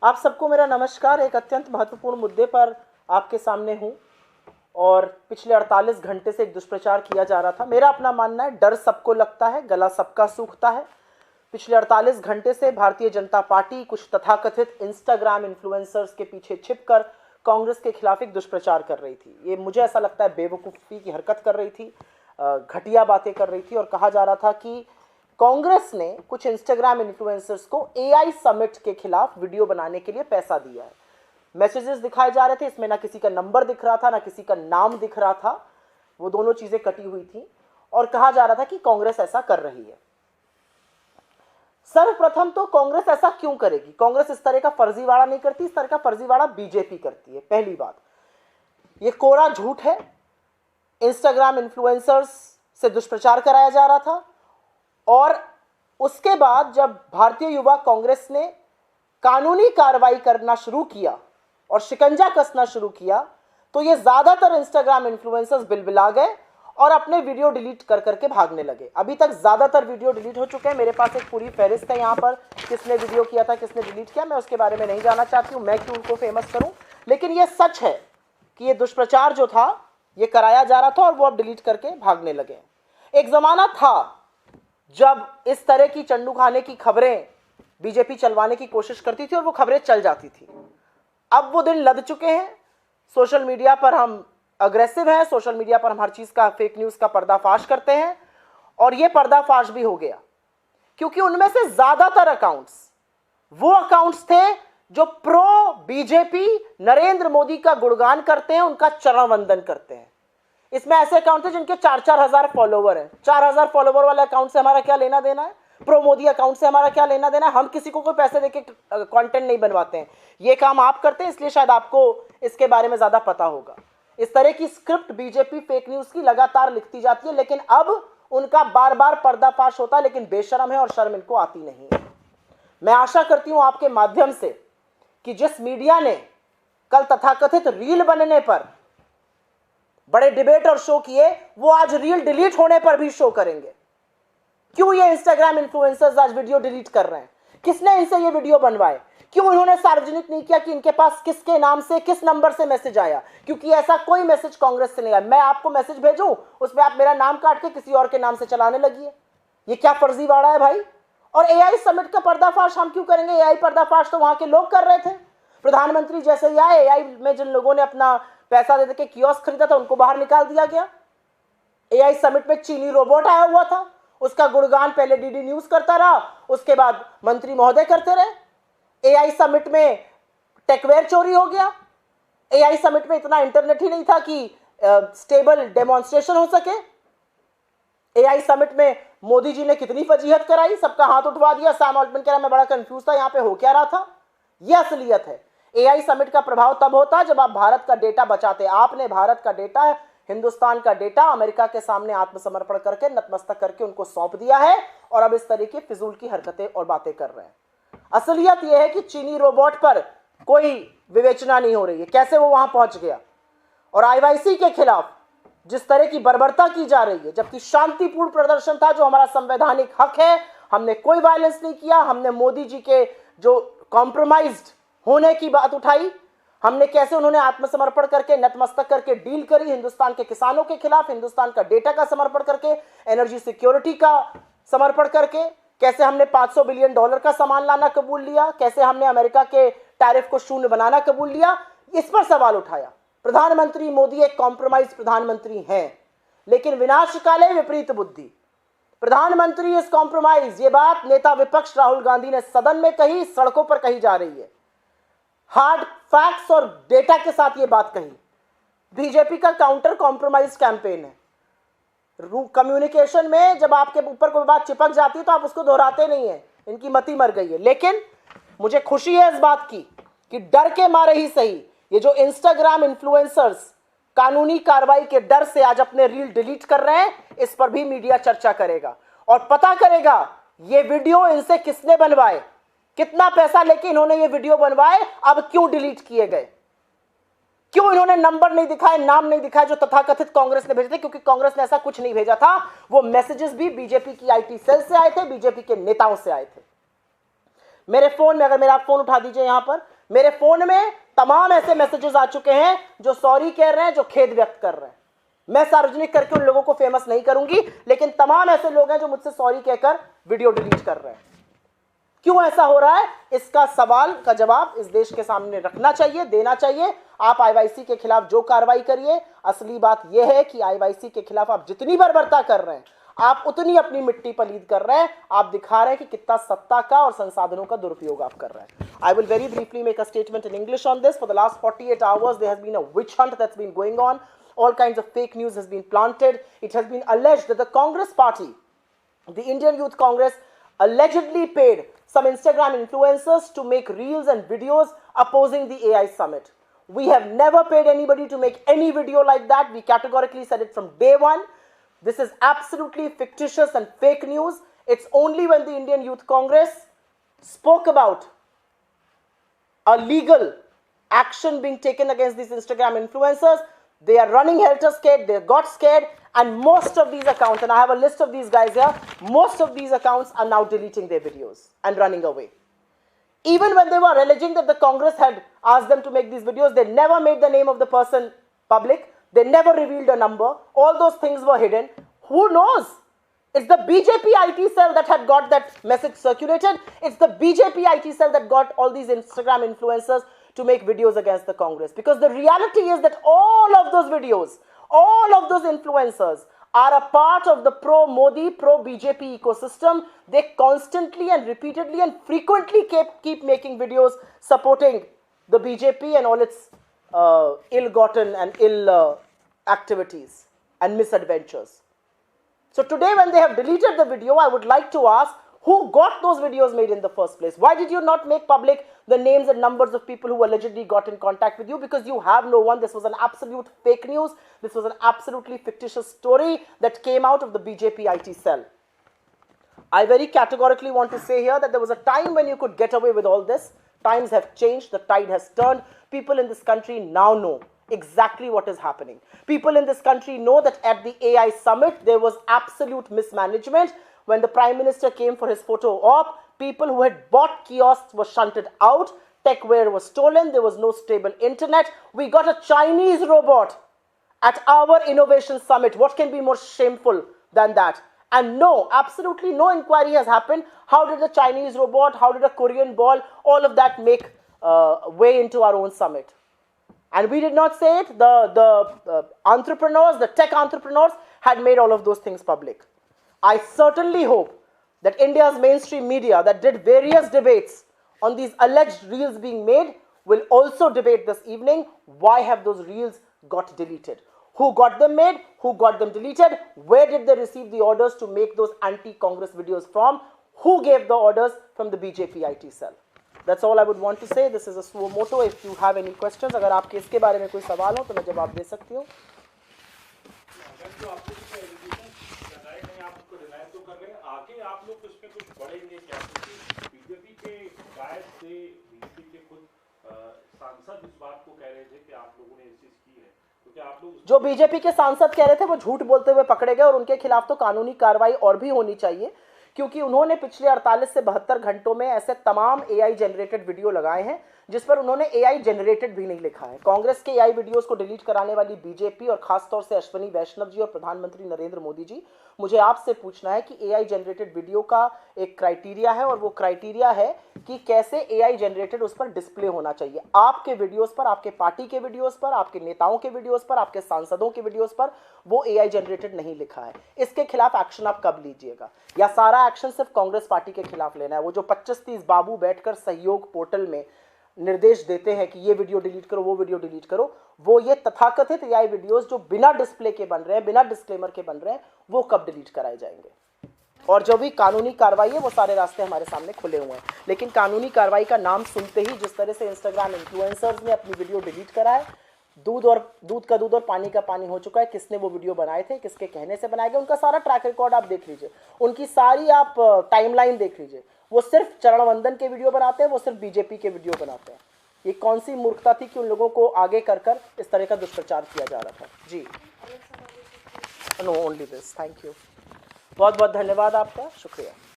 आप सबको मेरा नमस्कार। एक अत्यंत महत्वपूर्ण मुद्दे पर आपके सामने हूं और पिछले 48 घंटे से एक दुष्प्रचार किया जा रहा था। मेरा अपना मानना है, डर सबको लगता है, गला सबका सूखता है। पिछले 48 घंटे से भारतीय जनता पार्टी कुछ तथाकथित इंस्टाग्राम इन्फ्लुएंसर्स के पीछे छिपकर कांग्रेस के खिलाफ एक दुष्प्रचार कर रही थी। ये मुझे ऐसा लगता है बेवकूफ़ी की हरकत कर रही थी, घटिया बातें कर रही थी और कहा जा रहा था कि कांग्रेस ने कुछ इंस्टाग्राम इन्फ्लुएंसर्स को एआई समिट के खिलाफ वीडियो बनाने के लिए पैसा दिया है। मैसेजेस दिखाए जा रहे थे, इसमें ना किसी का नंबर दिख रहा था ना किसी का नाम दिख रहा था, वो दोनों चीजें कटी हुई थी और कहा जा रहा था कि कांग्रेस ऐसा कर रही है। सर्वप्रथम तो कांग्रेस ऐसा क्यों करेगी? कांग्रेस इस तरह का फर्जीवाड़ा नहीं करती, इस तरह का फर्जीवाड़ा बीजेपी करती है। पहली बात, ये कोरा झूठ है। इंस्टाग्राम इन्फ्लुएंसर्स से दुष्प्रचार कराया जा रहा था और उसके बाद जब भारतीय युवा कांग्रेस ने कानूनी कार्रवाई करना शुरू किया और शिकंजा कसना शुरू किया तो ये ज्यादातर इंस्टाग्राम इन्फ्लुएंसर्स बिलबिला गए और अपने वीडियो डिलीट कर करके भागने लगे। अभी तक ज्यादातर वीडियो डिलीट हो चुके हैं। मेरे पास एक पूरी फहरिस्त है यहाँ पर, किसने वीडियो किया था, किसने डिलीट किया। मैं उसके बारे में नहीं जानना चाहती हूँ, मैं क्यों उनको फेमस करूँ, लेकिन ये सच है कि ये दुष्प्रचार जो था ये कराया जा रहा था और वो अब डिलीट करके भागने लगे। एक जमाना था जब इस तरह की चंडू खाने की खबरें बीजेपी चलवाने की कोशिश करती थी और वो खबरें चल जाती थी। अब वो दिन लद चुके हैं। सोशल मीडिया पर हम अग्रेसिव हैं, सोशल मीडिया पर हम हर चीज का, फेक न्यूज का पर्दाफाश करते हैं और ये पर्दाफाश भी हो गया क्योंकि उनमें से ज्यादातर अकाउंट्स वो अकाउंट्स थे जो प्रो बीजेपी नरेंद्र मोदी का गुणगान करते हैं, उनका चरण वंदन करते हैं। इसमें ऐसे अकाउंट थे जिनके 4-4 हजार फॉलोवर हैं। 4,000 फॉलोवर वाले अकाउंट से हमारा क्या लेना देना है? प्रो मोदी अकाउंट से हमारा क्या लेना देना है? हम किसी को कोई पैसे देके कंटेंट नहीं बनवाते हैं, ये काम आप करते हैं, इसलिए शायद आपको इसके बारे में ज्यादा पता होगा। इस तरह की स्क्रिप्ट बीजेपी फेक न्यूज की लगातार लिखती जाती है, लेकिन अब उनका बार बार पर्दाफाश होता है, लेकिन बेशरम है और शर्म इनको आती नहीं है। मैं आशा करती हूं आपके माध्यम से कि जिस मीडिया ने कल तथाकथित रील बनने पर बड़े डिबेट और शो किए, वो आज रील डिलीट होने पर भी शो करेंगे। क्यों ये इंस्टाग्राम इन्फ्लुएंसर्स आज वीडियो डिलीट कर रहे हैं? किसने इनसे ये वीडियो बनवाए? क्यों इन्होंने सार्वजनिक नहीं किया कि इनके पास किसके नाम से, किस नंबर से मैसेज आया? क्योंकि ऐसा कोई मैसेज कांग्रेस से नहीं आया। मैं आपको मैसेज भेजूं, उसमें आप मेरा नाम काट के किसी और के नाम से चलाने लगी। ये क्या फर्जीवाड़ा है भाई? और एआई समिट का पर्दाफाश हम क्यों करेंगे? एआई पर्दाफाश तो वहां के लोग कर रहे थे। प्रधानमंत्री जैसे ही आए, एआई में जिन लोगों ने अपना पैसा दे के कियोस्क खरीदा था उनको बाहर निकाल दिया गया। एआई समिट में चीनी रोबोट आया हुआ था, उसका गुणगान पहले डीडी न्यूज करता रहा, उसके बाद मंत्री महोदय करते रहे। एआई समिट में टेकवेयर चोरी हो गया। एआई समिट में इतना इंटरनेट ही नहीं था कि स्टेबल डेमोन्स्ट्रेशन हो सके। एआई समिट में मोदी जी ने कितनी फजीहत कराई, सबका हाथ उठवा दिया। सैम ऑल्टमैन कह रहा मैं बड़ा कंफ्यूज था, यहाँ पे हो क्या रहा था। यह असलियत है। एआई समिट का प्रभाव तब होता जब आप भारत का डेटा बचाते। आपने भारत का डेटा, हिंदुस्तान का डेटा अमेरिका के सामने आत्मसमर्पण करके, नतमस्तक करके उनको सौंप दिया है और अब इस तरीके फिजूल की हरकतें और बातें कर रहे हैं। असलियत यह है कि चीनी रोबोट पर कोई विवेचना नहीं हो रही है, कैसे वो वहां पहुंच गया। और आईवाईसी के खिलाफ जिस तरह की बर्बरता की जा रही है, जबकि शांतिपूर्ण प्रदर्शन था जो हमारा संवैधानिक हक है, हमने कोई वायलेंस नहीं किया। हमने मोदी जी के जो कॉम्प्रोमाइज्ड होने की बात उठाई, हमने कैसे उन्होंने आत्मसमर्पण करके, नतमस्तक करके डील करी हिंदुस्तान के किसानों के खिलाफ, हिंदुस्तान का डेटा का समर्पण करके, एनर्जी सिक्योरिटी का समर्पण करके, कैसे हमने $500 बिलियन का सामान लाना कबूल लिया, कैसे हमने अमेरिका के टैरिफ को शून्य बनाना कबूल लिया, इस पर सवाल उठाया। प्रधानमंत्री मोदी एक कॉम्प्रोमाइज प्रधानमंत्री हैं, लेकिन विनाशकाले विपरीत बुद्धि। प्रधानमंत्री इस कॉम्प्रोमाइज, ये बात नेता विपक्ष राहुल गांधी ने सदन में कही, सड़कों पर कही जा रही है, हार्ड फैक्ट्स और डेटा के साथ ये बात कही। बीजेपी का काउंटर कॉम्प्रोमाइज कैंपेन है। कम्युनिकेशन में जब आपके ऊपर कोई बात चिपक जाती है तो आप उसको दोहराते नहीं है। इनकी मति मर गई है। लेकिन मुझे खुशी है इस बात की कि डर के मारे ही सही, ये जो इंस्टाग्राम इन्फ्लुएंसर्स कानूनी कार्रवाई के डर से आज अपने रील डिलीट कर रहे हैं, इस पर भी मीडिया चर्चा करेगा और पता करेगा ये वीडियो इनसे किसने बनवाए, कितना पैसा लेके इन्होंने ये वीडियो बनवाए, अब क्यों डिलीट किए गए, क्यों इन्होंने नंबर नहीं दिखाए, नाम नहीं दिखाए जो तथाकथित कांग्रेस ने भेजे थे। क्योंकि कांग्रेस ने ऐसा कुछ नहीं भेजा था। वो मैसेजेस भी बीजेपी की आईटी सेल से आए थे, बीजेपी के नेताओं से आए थे। मेरे फोन में, अगर मेरा आप फोन उठा दीजिए यहां पर, मेरे फोन में तमाम ऐसे मैसेजेस आ चुके हैं जो सॉरी कह रहे हैं, जो खेद व्यक्त कर रहे हैं। मैं सार्वजनिक करके उन लोगों को फेमस नहीं करूंगी, लेकिन तमाम ऐसे लोग हैं जो मुझसे सॉरी कहकर वीडियो डिलीट कर रहे हैं। क्यों ऐसा हो रहा है, इसका सवाल का जवाब इस देश के सामने रखना चाहिए, देना चाहिए। आप आईवाईसी के खिलाफ जो कार्रवाई करिए, असली बात यह है कि आईवाईसी के खिलाफ आप जितनी बर्बरता कर रहे हैं, आप उतनी अपनी मिट्टी पलीद कर रहे हैं। आप दिखा रहे हैं कि कितना सत्ता का और संसाधनों का दुरुपयोग आप कर रहे हैं। I will very briefly make a statement in English on this. For the last 48 hours, there has been a witch hunt that's been going on. All kinds of fake news has been planted. It has been alleged that the Congress party, the Indian Youth Congress, allegedly paid some Instagram influencers to make reels and videos opposing the AI summit. We have never paid anybody to make any video like that. We categorically said it from day one. This is absolutely fictitious and fake news. It's only when the Indian Youth Congress spoke about a legal action being taken against these Instagram influencers, they are running helter-skelter, they got scared, and most of these accounts, and I have a list of these guys here, most of these accounts are now deleting their videos and running away. Even when they were alleging that the Congress had asked them to make these videos, they never made the name of the person public, they never revealed a number, all those things were hidden. Who knows? It's the BJP IT cell that had got that message circulated. It's the BJP IT cell that got all these Instagram influencers to make videos against the Congress. Because the reality is that all of those videos, all of those influencers are a part of the pro-Modi, pro-BJP ecosystem. They constantly and repeatedly and frequently keep making videos supporting the BJP and all its ill-gotten and ill activities and misadventures. So today when they have deleted the video, I would like to ask, who got those videos made in the first place? Why did you not make public the names and numbers of people who allegedly got in contact with you? Because you have no one. This was an absolute fake news. This was an absolutely fictitious story that came out of the BJP IT cell. I very categorically want to say here that there was a time when you could get away with all this. Times have changed. The tide has turned. People in this country now know exactly what is happening. People in this country know that at the AI summit, there was absolute mismanagement. When the Prime Minister came for his photo op, people who had bought kiosks were shunted out. Techware was stolen. There was no stable internet. We got a Chinese robot at our innovation summit. What can be more shameful than that? And no, absolutely no inquiry has happened. How did the Chinese robot, how did a Korean ball, all of that make way into our own summit? And we did not say it. The entrepreneurs, the tech entrepreneurs had made all of those things public. I certainly hope that India's mainstream media that did various debates on these alleged reels being made will also debate this evening. Why have those reels got deleted? Who got them made? Who got them deleted? Where did they receive the orders to make those anti-Congress videos from? Who gave the orders from the BJP IT cell? That's all I would want to say. This is a suo moto. If you have any questions, अगर आपके इसके बारे में कोई सवाल हो तो मैं जवाब दे सकती हूँ. जो बीजेपी के सांसद कह रहे थे वो झूठ बोलते हुए पकड़े गए और उनके खिलाफ तो कानूनी कार्रवाई और भी होनी चाहिए, क्योंकि उन्होंने पिछले 48 से 72 घंटों में ऐसे तमाम एआई जनरेटेड वीडियो लगाए हैं जिस पर उन्होंने एआई जनरेटेड भी नहीं लिखा है. कांग्रेस के एआई वीडियोस को डिलीट कराने वाली बीजेपी और खासतौर से अश्विनी वैष्णव जी और प्रधानमंत्री नरेंद्र मोदी जी, मुझे आपसे पूछना है कि एआई जनरेटेड वीडियो का एक क्राइटेरिया है और वो क्राइटेरिया है कि कैसे एआई जनरेटेड उस पर डिस्प्ले होना चाहिए. आपके वीडियोस पर, आपके पार्टी के वीडियोस पर, आपके नेताओं के वीडियोस पर, आपके सांसदों के वीडियोस पर वो एआई जनरेटेड नहीं लिखा है. इसके खिलाफ एक्शन आप कब लीजिएगा? या सारा एक्शन सिर्फ कांग्रेस पार्टी के खिलाफ लेना है? वो जो 25-30 बाबू बैठकर सहयोग पोर्टल में निर्देश देते हैं कि ये वीडियो डिलीट करो, वो वीडियो डिलीट करो, वो ये तथाकथित एआई वीडियोस जो बिना डिस्प्ले के बन रहे हैं, बिना डिस्क्लेमर के बन रहे हैं, वो कब डिलीट कराए जाएंगे? और जो भी कानूनी कार्रवाई है वो सारे रास्ते हमारे सामने खुले हुए हैं. लेकिन कानूनी कार्रवाई का नाम सुनते ही जिस तरह से इंस्टाग्राम इन्फ्लुएंसर्स ने अपनी वीडियो डिलीट करा है, दूध का दूध और पानी का पानी हो चुका है. किसने वो वीडियो बनाए थे, किसके कहने से बनाए गए, उनका सारा ट्रैक रिकॉर्ड आप देख लीजिए, उनकी सारी आप टाइमलाइन देख लीजिए. वो सिर्फ चरण वंदन के वीडियो बनाते हैं, वो सिर्फ बीजेपी के वीडियो बनाते हैं. ये कौन सी मूर्खता थी कि उन लोगों को आगे कर इस तरह का दुष्प्रचार किया जा रहा था? जी, no, only this. Thank you. बहुत बहुत धन्यवाद आपका, शुक्रिया.